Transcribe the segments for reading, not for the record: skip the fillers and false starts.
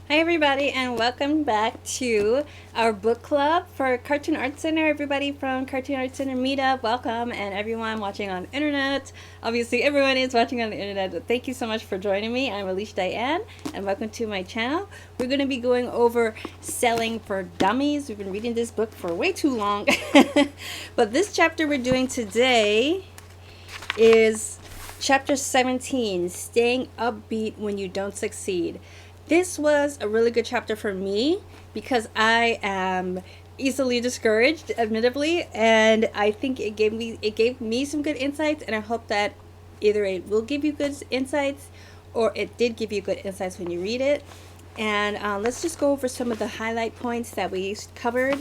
Hi, everybody, and welcome back to our book club for Cartoon Art Center. Everybody from Cartoon Art Center Meetup, welcome, and everyone watching on the internet. Obviously, everyone is watching on the internet, but thank you so much for joining me. I'm Alicia Dianne, and welcome to my channel. We're going to be going over Selling for Dummies. We've been reading this book for way too long, but this chapter we're doing today is chapter 17, Staying Upbeat When You Don't Succeed. This was a really good chapter for me because I am easily discouraged, admittedly, and I think it gave me some good insights, and I hope that either it will give you good insights or it did give you good insights when you read it. And let's just go over some of the highlight points that we covered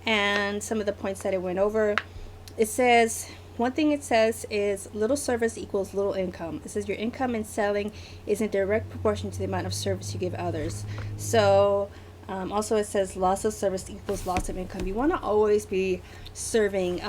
and some of the points that it went over. It says, one thing it says is little service equals little income. It says your income in selling is in direct proportion to the amount of service you give others. So also it says loss of service equals loss of income. You want to always be serving.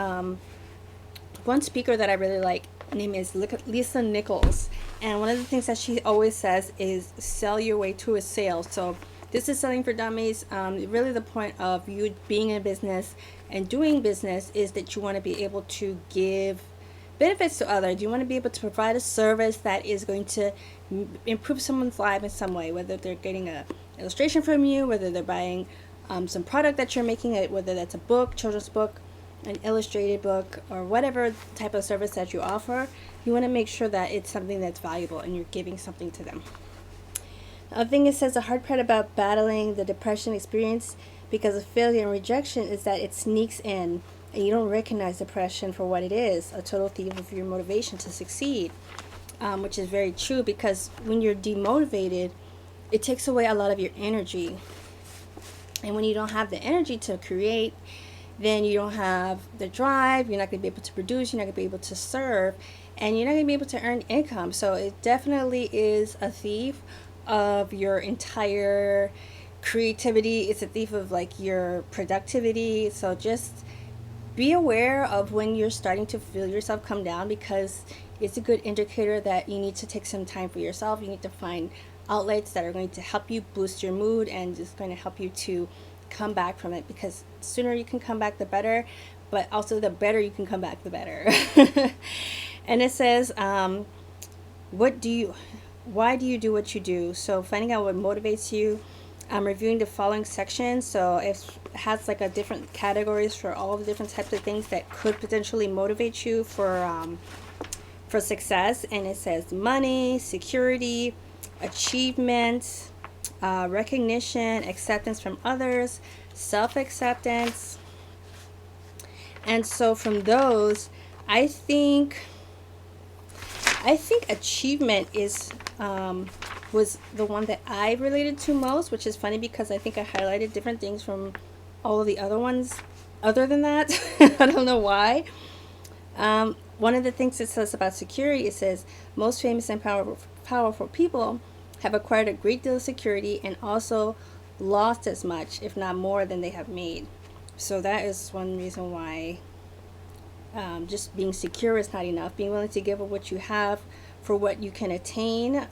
One speaker that I really like, her name is Lisa Nichols, and one of the things that she always says is sell your way to a sale. So this is Selling for Dummies. Really the point of you being in business and doing business is that you want to be able to give benefits to others. You want to be able to provide a service that is going to improve someone's life in some way, whether they're getting an illustration from you, whether they're buying some product that you're making, whether that's a book, children's book, an illustrated book, or whatever type of service that you offer. You want to make sure that it's something that's valuable and you're giving something to them. I think it says the hard part about battling the depression experience because of failure and rejection is that it sneaks in and you don't recognize depression for what it is, a total thief of your motivation to succeed, which is very true because when you're demotivated, it takes away a lot of your energy. And when you don't have the energy to create, then you don't have the drive, you're not going to be able to produce, you're not going to be able to serve, and you're not going to be able to earn income. So it definitely is a thief of your entire creativity. It's a thief of like your productivity. So just be aware of when you're starting to feel yourself come down, because it's a good indicator that you need to take some time for yourself. You need to find outlets that are going to help you boost your mood and just going to help you to come back from it, because the sooner you can come back the better, but also the better you can come back the better. And it says what do you why do you do what you do? So finding out what motivates you. I'm reviewing the following sections, so it has like a different categories for all the different types of things that could potentially motivate you for success. And it says money, security, achievement, recognition, acceptance from others, self-acceptance. And so from those, I think achievement is was the one that I related to most, which is funny because I think I highlighted different things from all of the other ones other than that. I don't know why. One of the things it says about security, it says most famous and powerful people have acquired a great deal of security and also lost as much, if not more, than they have made. So that is one reason why just being secure is not enough. Being willing to give up what you have for what you can attain.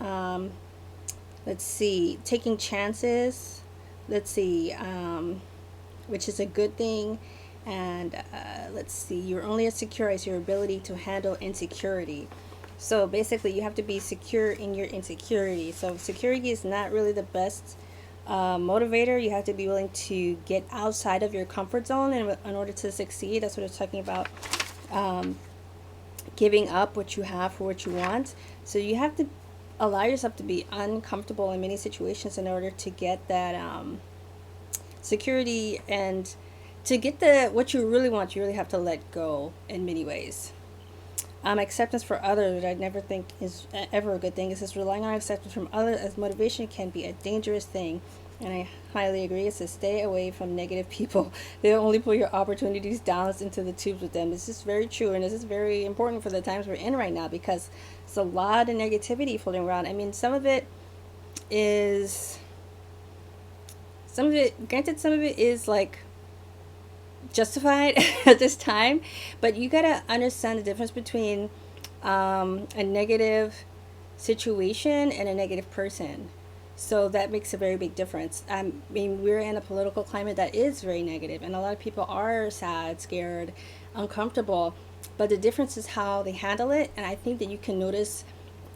Let's see, taking chances. Let's see, which is a good thing. And let's see, you're only as secure as your ability to handle insecurity. So basically, you have to be secure in your insecurity. So security is not really the best motivator. You have to be willing to get outside of your comfort zone in order to succeed. That's what it's talking about. Giving up what you have for what you want. So you have to allow yourself to be uncomfortable in many situations in order to get that security, and to get the what you really want. You really have to let go in many ways. Acceptance for others, I never think is ever a good thing. It says relying on acceptance from others as motivation can be a dangerous thing, and I highly agree. It says stay away from negative people. They'll only pull your opportunities down into the tubes with them. This is very true, and this is very important for the times we're in right now, because it's a lot of negativity floating around. I mean, some of it, granted, some of it is like justified at this time, but you gotta understand the difference between a negative situation and a negative person. So that makes a very big difference. I mean, we're in a political climate that is very negative, and a lot of people are sad, scared, uncomfortable. But the difference is how they handle it, and I think that you can notice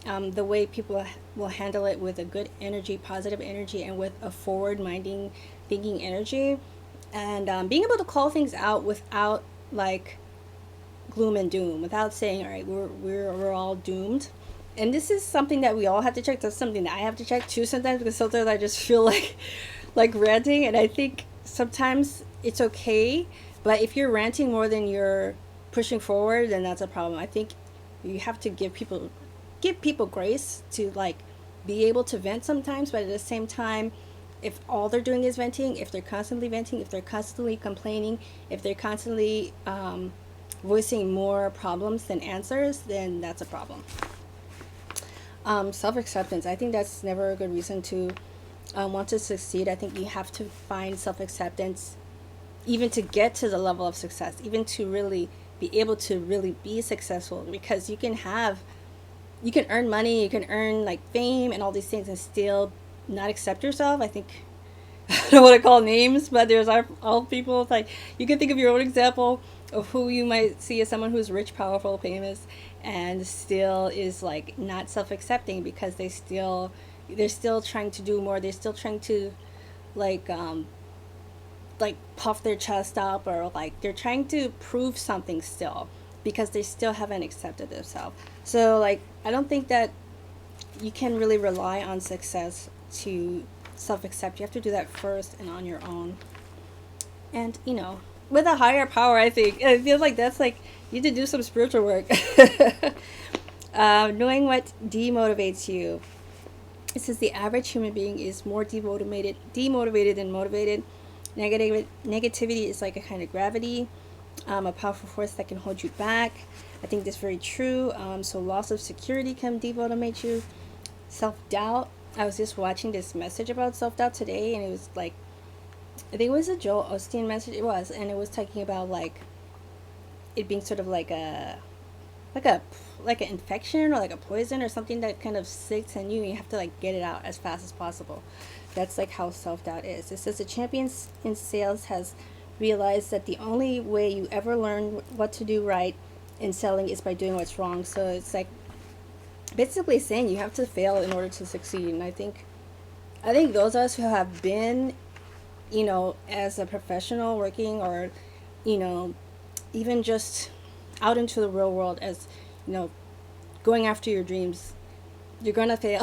the way people will handle it with a good energy, positive energy, and with a forward-minding, thinking energy, and being able to call things out without like gloom and doom, without saying, all right, we're all doomed. And this is something that we all have to check. That's something that I have to check too sometimes, because sometimes I just feel like ranting, and I think sometimes it's okay, but if you're ranting more than you're pushing forward, then that's a problem. I think you have to give people grace to like be able to vent sometimes, but at the same time, if all they're doing is venting, if they're constantly venting, if they're constantly complaining, if they're constantly voicing more problems than answers, then that's a problem. Self-acceptance, I think that's never a good reason to want to succeed. I think you have to find self-acceptance even to get to the level of success, even to really be able to really be successful, because you can earn money, you can earn like fame and all these things and still not accept yourself. I think I don't want to call names, but there's all people like you can think of your own example of who you might see as someone who's rich, powerful, famous, and still is like not self-accepting because they're still trying to do more. They're still trying to like puff their chest up, or like they're trying to prove something still because they still haven't accepted themselves. So like I don't think that you can really rely on success to self-accept. You have to do that first and on your own. And with a higher power, I think I feel like that's like you need to do some spiritual work. Knowing what demotivates you. It says the average human being is more demotivated than motivated. Negativity is like a kind of gravity, a powerful force that can hold you back. I think that's very true. So loss of security can demotivate you. Self-doubt. I was just watching this message about self-doubt today, and it was like, I think it was a Joel Osteen message. It was, and it was talking about like it being sort of like a like an infection or like a poison or something that kind of sticks in you. You have to like get it out as fast as possible. That's like how self-doubt is. It says the champion in sales has realized that the only way you ever learn what to do right in selling is by doing what's wrong. So it's like basically saying you have to fail in order to succeed. And I think those of us who have been, as a professional working, or, even just out into the real world as, going after your dreams, you're going to fail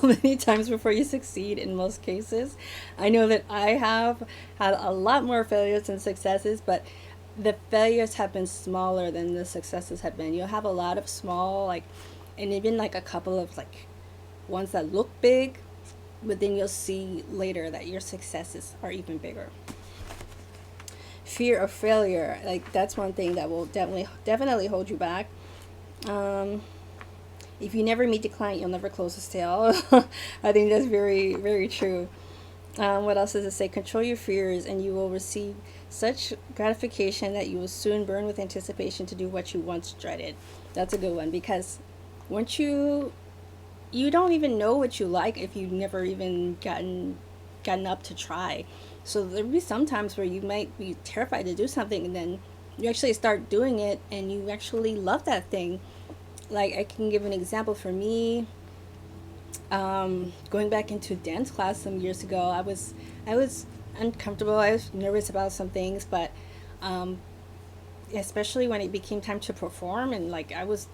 many times before you succeed in most cases. I know that I have had a lot more failures than successes, but the failures have been smaller than the successes have been. You'll have a lot of small, and even like a couple of ones that look big, but then you'll see later that your successes are even bigger. Fear of failure, that's one thing that will definitely hold you back. If you never meet the client, you'll never close a sale. I think that's very, very true. What else does it say? Control your fears and you will receive such gratification that you will soon burn with anticipation to do what you once dreaded. That's a good one, because once you don't even know what you like if you've never even gotten up to try. So there'll be some times where you might be terrified to do something, and then you actually start doing it and you actually love that thing. Like, I can give an example for me. Going back into dance class some years ago, I was uncomfortable. I was nervous about some things, but especially when it became time to perform, and I was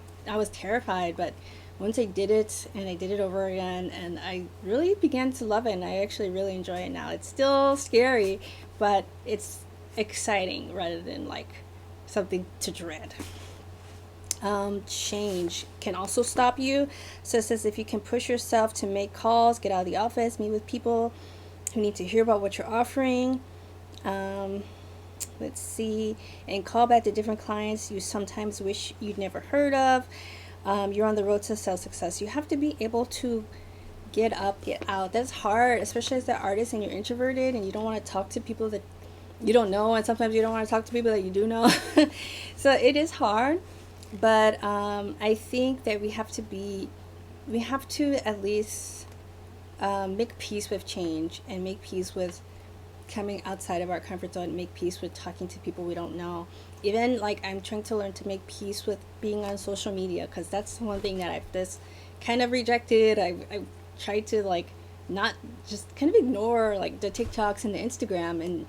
terrified. But once I did it, and I did it over again, and I really began to love it, and I actually really enjoy it now. It's still scary, but it's exciting rather than something to dread. Change can also stop you. So it says if you can push yourself to make calls, get out of the office, meet with people who need to hear about what you're offering. Let's see, and call back to different clients you sometimes wish you'd never heard of. You're on the road to sales success. You have to be able to get up, get out. That's hard, especially as an artist and you're introverted and you don't want to talk to people that you don't know, and sometimes you don't want to talk to people that you do know. So it is hard. But I think that we have to at least make peace with change and make peace with coming outside of our comfort zone, make peace with talking to people we don't know. Even like I'm trying to learn to make peace with being on social media, because that's one thing that I've just kind of rejected. I've tried to like not just kind of ignore like the TikToks and the Instagram, and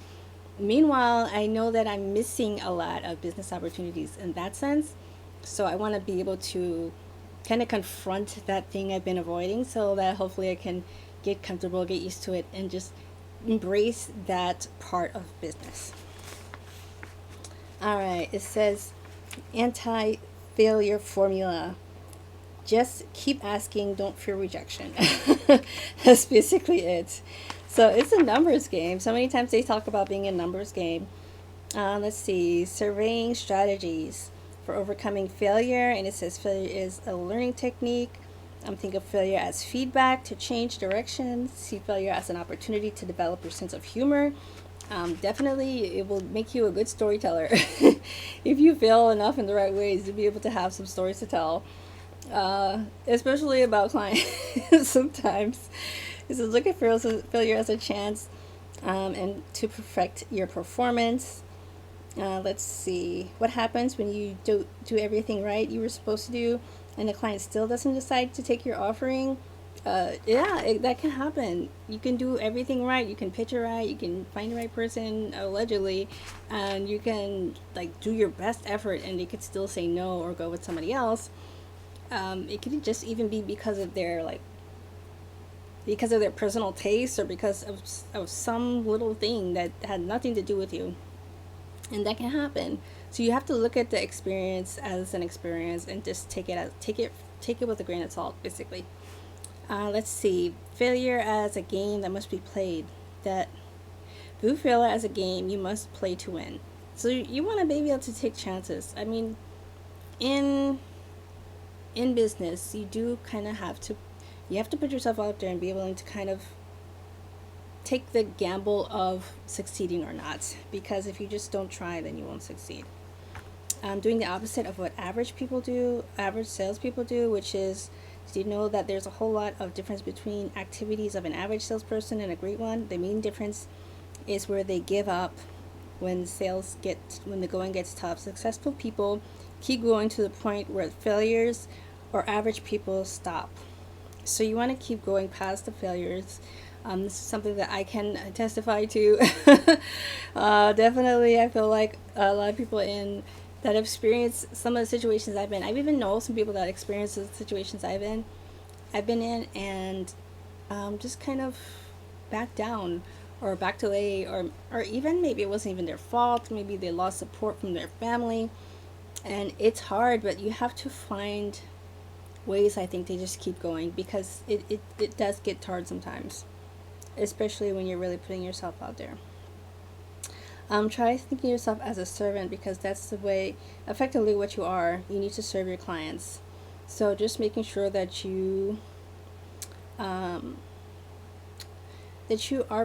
meanwhile I know that I'm missing a lot of business opportunities in that sense. So I want to be able to kind of confront that thing I've been avoiding, so that hopefully I can get comfortable, get used to it, and just embrace that part of business. All right, it says anti failure formula. Just keep asking, don't fear rejection. That's basically it. So it's a numbers game. So many times they talk about being a numbers game. Let's see, surveying strategies for overcoming failure. And it says failure is a learning technique. Think of failure as feedback to change direction. See failure as an opportunity to develop your sense of humor. Definitely, it will make you a good storyteller if you fail enough in the right ways to be able to have some stories to tell, especially about clients. Sometimes, it says look at failure as a chance, and to perfect your performance. Let's see what happens when you do everything right you were supposed to do, and the client still doesn't decide to take your offering. That can happen. You can do everything right. You can pitch it right. You can find the right person, allegedly, and you can like do your best effort, and they could still say no or go with somebody else. It could just even be because of their personal taste, or because of some little thing that had nothing to do with you, and that can happen. So you have to look at the experience as an experience and just take it with a grain of salt, basically. Let's see, failure as a game that must be played. That view failure as a game you must play to win. So you want to be able to take chances. I mean, in business, you do kind of have to put yourself out there and be able to kind of take the gamble of succeeding or not, because if you just don't try, then you won't succeed. Doing the opposite of what average salespeople do, which is, do you know that there's a whole lot of difference between activities of an average salesperson and a great one? The main difference is where they give up when the going gets tough. Successful people keep going to the point where failures or average people stop. So you want to keep going past the failures. This is something that I can testify to. Definitely, I feel like a lot of people that have experienced some of the situations I've been. I've even known some people that experienced the situations I've been in, and just kind of back down or backed away, or even maybe it wasn't even their fault. Maybe they lost support from their family, and it's hard, but you have to find ways, I think, to just keep going, because it does get hard sometimes, especially when you're really putting yourself out there. Try thinking of yourself as a servant, because that's the way, effectively, what you are. You need to serve your clients. So just making sure that you are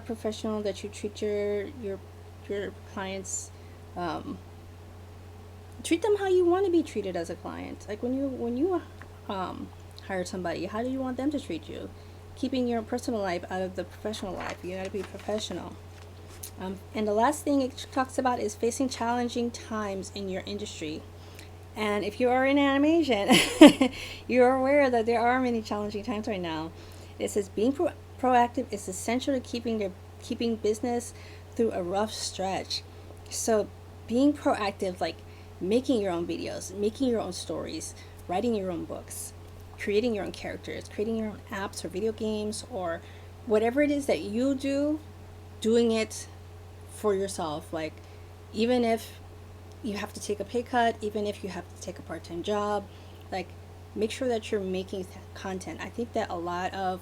professional, that you treat your clients, treat them how you want to be treated as a client. Like when you hire somebody, how do you want them to treat you? Keeping your personal life out of the professional life. You got to be professional. And the last thing it talks about is facing challenging times in your industry. And if you are in animation, you're aware that there are many challenging times right now. It says being proactive is essential to keeping business through a rough stretch. So being proactive, like making your own videos, making your own stories, writing your own books, creating your own characters, creating your own apps or video games, or whatever it is that you do, doing it for yourself. Like, even if you have to take a pay cut, even if you have to take a part-time job, like, make sure that you're making content. I think that a lot of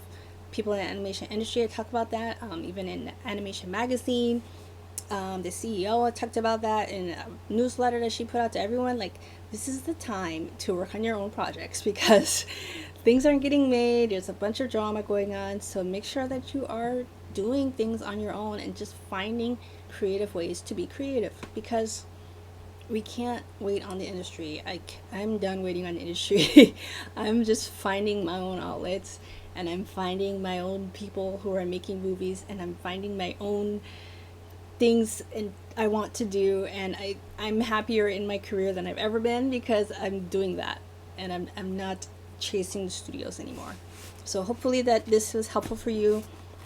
people in the animation industry talk about that, even in Animation Magazine. The CEO talked about that in a newsletter that she put out to everyone. Like, this is the time to work on your own projects, because things aren't getting made. There's a bunch of drama going on. So make sure that you are doing things on your own and just finding creative ways to be creative, because we can't wait on the industry. I'm done waiting on the industry. I'm just finding my own outlets and I'm finding my own people who are making movies, and I'm finding my own things and I want to do, and I'm happier in my career than I've ever been because I'm doing that, and I'm not chasing the studios anymore. So hopefully that this was helpful for you,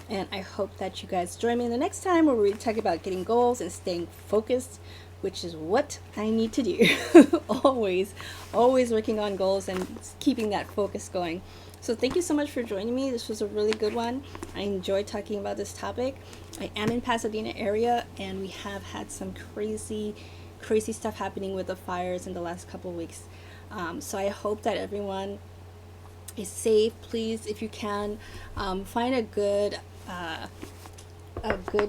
and I hope that you guys join me the next time where we talk about getting goals and staying focused, which is what I need to do. Always working on goals and keeping that focus going. So thank you so much for joining me. This was a really good one. I enjoyed talking about this topic. I am in Pasadena area, and we have had some crazy stuff happening with the fires in the last couple of weeks. So I hope that everyone is safe. Please, if you can, find a good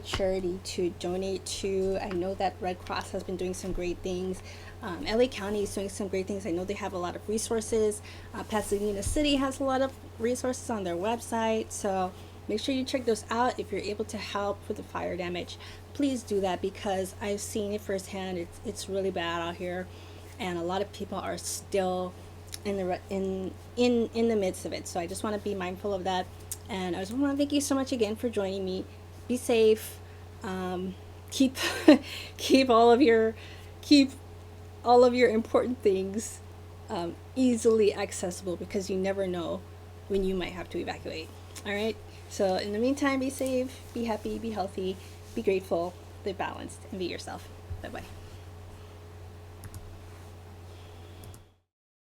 charity to donate to. I know that Red Cross has been doing some great things. LA County is doing some great things. I know they have a lot of resources. Pasadena City has a lot of resources on their website. So make sure you check those out. If you're able to help with the fire damage, please do that, because I've seen it firsthand. It's really bad out here, and a lot of people are still in the midst of it. So I just want to be mindful of that. And I just want to thank you so much again for joining me. Be safe. Keep keep all of your important things easily accessible, because you never know when you might have to evacuate. All right. So in the meantime, be safe, be happy, be healthy, be grateful, be balanced, and be yourself. Bye bye.